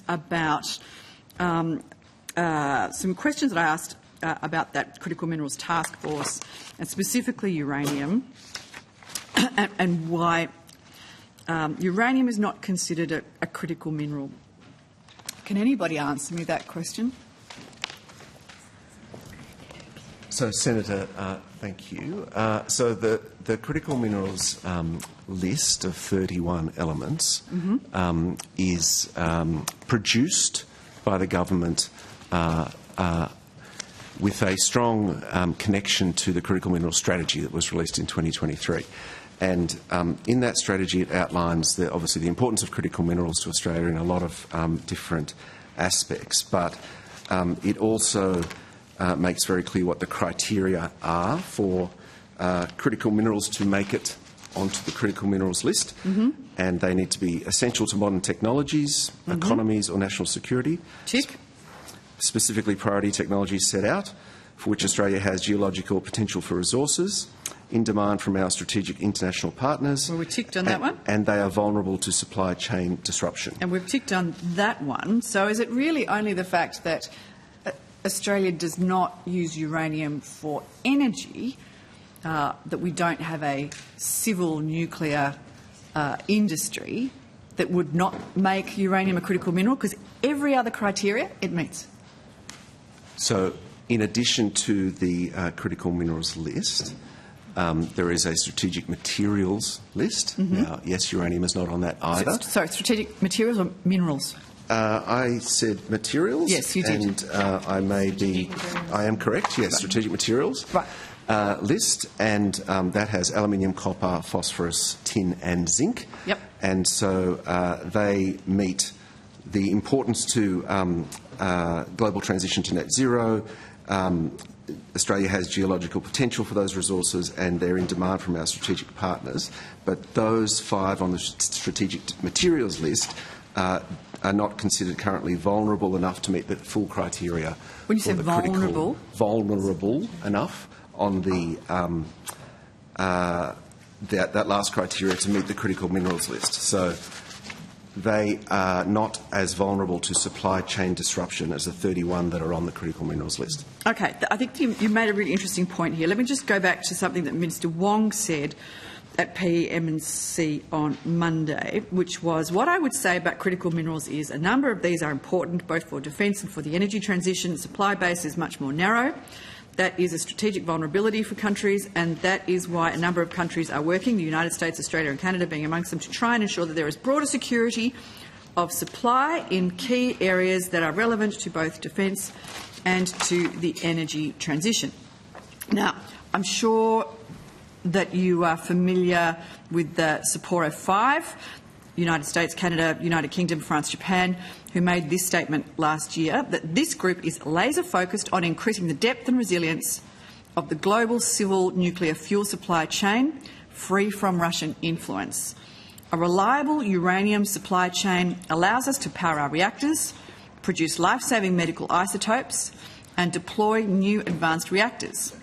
about some questions that I asked about that critical minerals task force, and specifically uranium, and why uranium is not considered a critical mineral. Can anybody answer me that question? So, Senator, thank you. So the critical minerals list of 31 elements is produced by the government with a strong connection to the critical minerals strategy that was released in 2023. And in that strategy, it outlines obviously the importance of critical minerals to Australia in a lot of different aspects, but it also makes very clear what the criteria are for critical minerals to make it onto the critical minerals list, and they need to be essential to modern technologies, economies or national security. Tick. Specifically priority technologies set out, for which Australia has geological potential for resources, in demand from our strategic international partners. Well, we ticked on that one. And they are vulnerable to supply chain disruption. And we've ticked on that one. So is it really only the fact that Australia does not use uranium for energy, that we don't have a civil nuclear industry that would not make uranium a critical mineral? Because every other criteria it meets. So in addition to the critical minerals list, there is a strategic materials list. Now, yes, uranium is not on that either. Sorry, strategic materials or minerals? I said materials. Yes, you did. And I am correct, yes, strategic materials list, and that has aluminium, copper, phosphorus, tin and zinc. Yep. And so they meet the importance to global transition to net zero. Australia has geological potential for those resources and they're in demand from our strategic partners. But those 5 on the strategic materials list are not considered currently vulnerable enough to meet the full criteria. When you say vulnerable? Vulnerable enough on the that last criteria to meet the critical minerals list. So they are not as vulnerable to supply chain disruption as the 31 that are on the critical minerals list. Okay, I think you made a really interesting point here. Let me just go back to something that Minister Wong said at PMC on Monday, which was, what I would say about critical minerals is a number of these are important both for defence and for the energy transition. The supply base is much more narrow. That is a strategic vulnerability for countries, and that is why a number of countries are working, the United States, Australia and Canada being amongst them, to try and ensure that there is broader security of supply in key areas that are relevant to both defence and to the energy transition. Now, I'm sure that you are familiar with the Sapporo 5, United States, Canada, United Kingdom, France, Japan, who made this statement last year, that this group is laser-focused on increasing the depth and resilience of the global civil nuclear fuel supply chain, free from Russian influence. A reliable uranium supply chain allows us to power our reactors, produce life-saving medical isotopes and deploy new advanced reactors.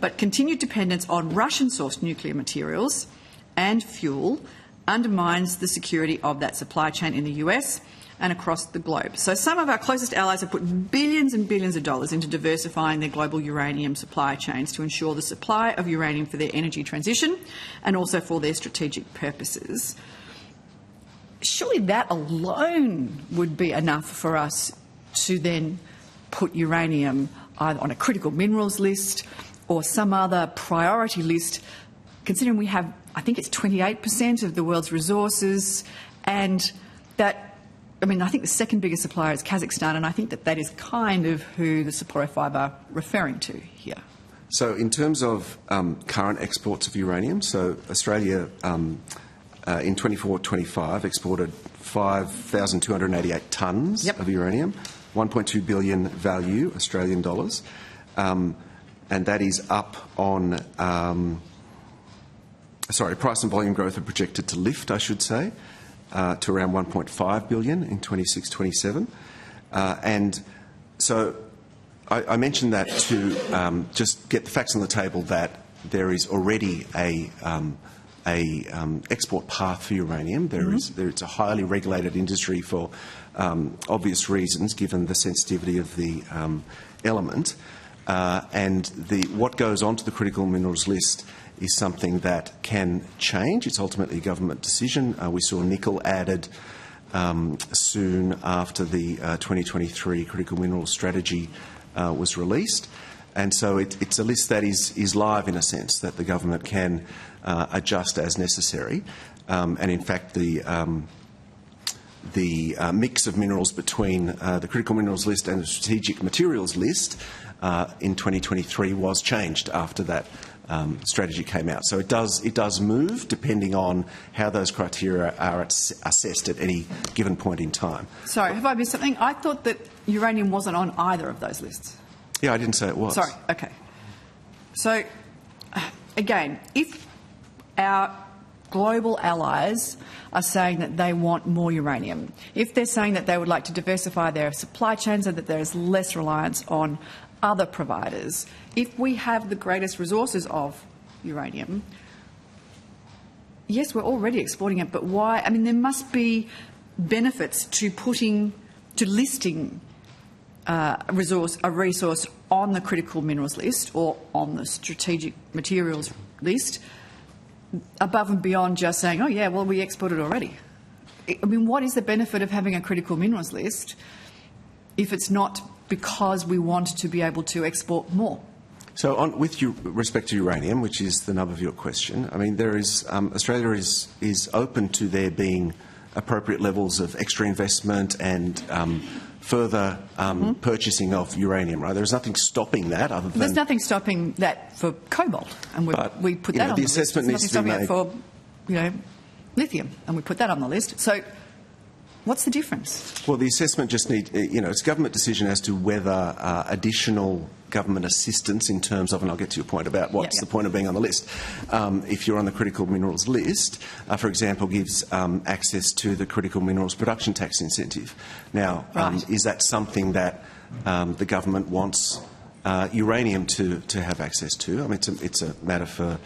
But continued dependence on Russian-sourced nuclear materials and fuel undermines the security of that supply chain in the US and across the globe. So some of our closest allies have put billions and billions of dollars into diversifying their global uranium supply chains to ensure the supply of uranium for their energy transition and also for their strategic purposes. Surely that alone would be enough for us to then put uranium either on a critical minerals list or some other priority list, considering we have, I think it's 28% of the world's resources, and that, I mean, I think the second biggest supplier is Kazakhstan, and I think that that is kind of who the Sapporo 5 are referring to here. So in terms of current exports of uranium, so Australia in 24-25 exported 5,288 tonnes of uranium, 1.2 billion value, Australian dollars, and that is up on, price and volume growth are projected to lift, I should say, to around 1.5 billion in 26-27. And so I mentioned that to just get the facts on the table that there is already a export path for uranium. It's a highly regulated industry for obvious reasons, given the sensitivity of the element. And what goes onto the critical minerals list is something that can change. It's ultimately a government decision. We saw nickel added soon after the 2023 critical minerals strategy was released. And so it's a list that is live in a sense, that the government can adjust as necessary. And in fact, the mix of minerals between the critical minerals list and the strategic materials list in 2023 was changed after that strategy came out. So it does move depending on how those criteria are assessed at any given point in time. Sorry, have I missed something? I thought that uranium wasn't on either of those lists. Yeah, I didn't say it was. Sorry, okay. So, again, if our global allies are saying that they want more uranium, if they're saying that they would like to diversify their supply chains so that there is less reliance on other providers, if we have the greatest resources of uranium, yes, we're already exporting it, but why? I mean, there must be benefits to listing a resource on the critical minerals list or on the strategic materials list, above and beyond just saying, oh yeah, well, we exported already. I mean, what is the benefit of having a critical minerals list if it's not because we want to be able to export more? So with respect to uranium, which is the nub of your question, I mean, Australia is open to there being appropriate levels of extra investment and further purchasing of uranium, right? There's nothing stopping that other than... There's nothing stopping that for cobalt, and we put that on the list. Assessment There's needs to be nothing made. stopping it for, lithium, and we put that on the list. So what's the difference? Well, the assessment just needs... it's a government decision as to whether additional government assistance in terms of, and I'll get to your point about what's the point of being on the list. If you're on the critical minerals list, for example, gives access to the critical minerals production tax incentive. Now, is that something that the government wants uranium to have access to? I mean, it's a matter for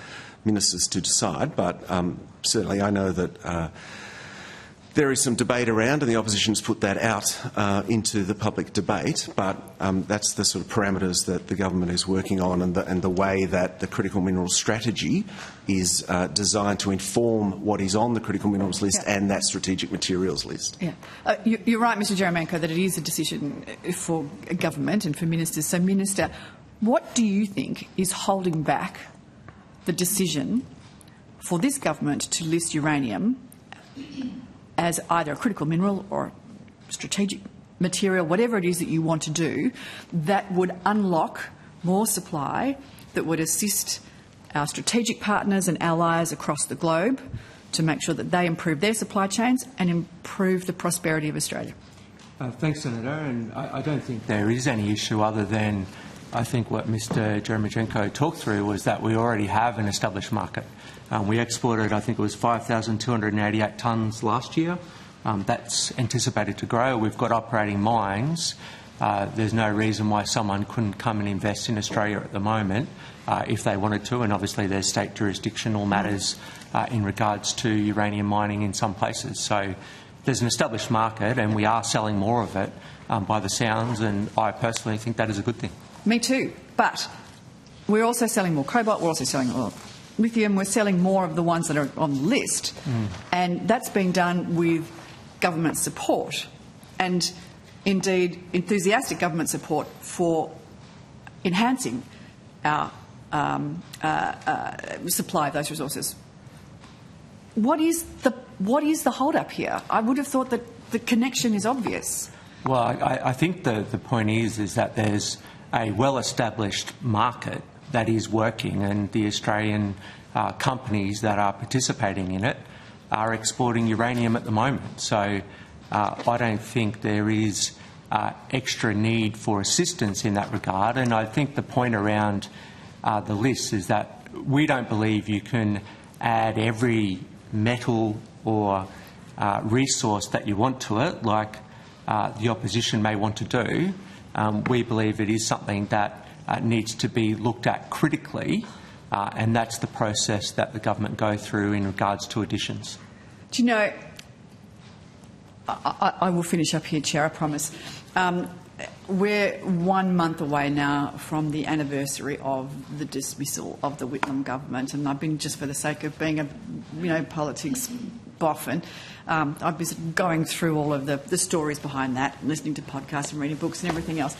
ministers to decide, but certainly I know that there is some debate around, and the opposition's put that out into the public debate, but that's the sort of parameters that the government is working on, and the way that the critical minerals strategy is designed to inform what is on the critical minerals list and that strategic materials list. Yeah. You're right, Mr Jaramanko, that it is a decision for government and for ministers. So, Minister, what do you think is holding back the decision for this government to list uranium as either a critical mineral or strategic material, whatever it is that you want to do, that would unlock more supply, that would assist our strategic partners and allies across the globe to make sure that they improve their supply chains and improve the prosperity of Australia? Thanks, Senator. And I don't think there is any issue other than I think what Mr Jaramanko talked through was that we already have an established market. We exported, I think it was 5,288 tonnes last year. That's anticipated to grow. We've got operating mines. There's no reason why someone couldn't come and invest in Australia at the moment if they wanted to, and obviously there's state jurisdictional matters in regards to uranium mining in some places. So there's an established market and we are selling more of it by the sounds, and I personally think that is a good thing. Me too, but we're also selling more cobalt, we're also selling more lithium, we're selling more of the ones that are on the list, and that's being done with government support and indeed enthusiastic government support for enhancing our supply of those resources. What is the hold-up here? I would have thought that the connection is obvious. Well, I think the point is that there's a well-established market that is working, and the Australian companies that are participating in it are exporting uranium at the moment. So I don't think there is extra need for assistance in that regard. And I think the point around the list is that we don't believe you can add every metal or resource that you want to it, like the opposition may want to do. We believe it is something that needs to be looked at critically and that's the process that the government go through in regards to additions. Do you know, I will finish up here, Chair, I promise. We're 1 month away now from the anniversary of the dismissal of the Whitlam government, and I've been, just for the sake of being a politics boffin, I've been going through all of the stories behind that, listening to podcasts and reading books and everything else.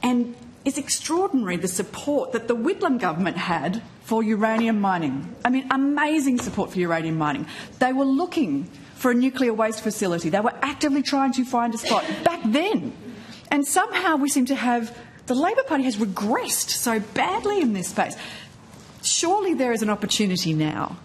And it's extraordinary the support that the Whitlam government had for uranium mining. I mean, amazing support for uranium mining. They were looking for a nuclear waste facility. They were actively trying to find a spot back then. And somehow we seem to have, the Labor Party has regressed so badly in this space. Surely there is an opportunity now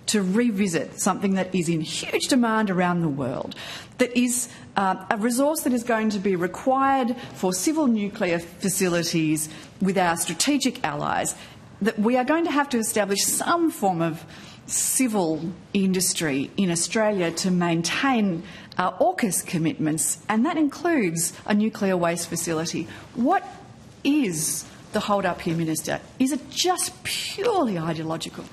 to revisit something that is in huge demand around the world, that is a resource that is going to be required for civil nuclear facilities with our strategic allies, that we are going to have to establish some form of civil industry in Australia to maintain our AUKUS commitments, and that includes a nuclear waste facility. What is the hold-up here, Minister? Is it just purely ideological?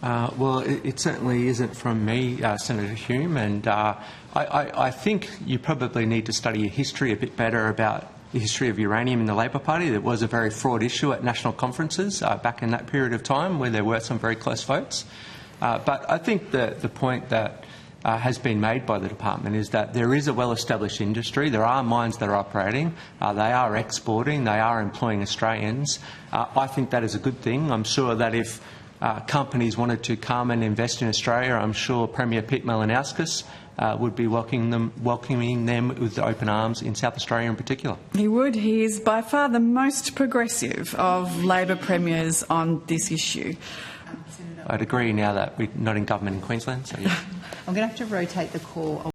Well, it certainly isn't from me, Senator Hume, and I think you probably need to study history a bit better about the history of uranium in the Labor Party. It was a very fraught issue at national conferences back in that period of time where there were some very close votes. But I think the point that has been made by the department is that there is a well-established industry. There are mines that are operating. They are exporting. They are employing Australians. I think that is a good thing. I'm sure that if companies wanted to come and invest in Australia, I'm sure Premier Pete Malinauskas would be welcoming them with open arms in South Australia in particular. He would. He is by far the most progressive of Labor premiers on this issue. I'd agree now that we're not in government in Queensland. So yeah. I'm going to have to rotate the call.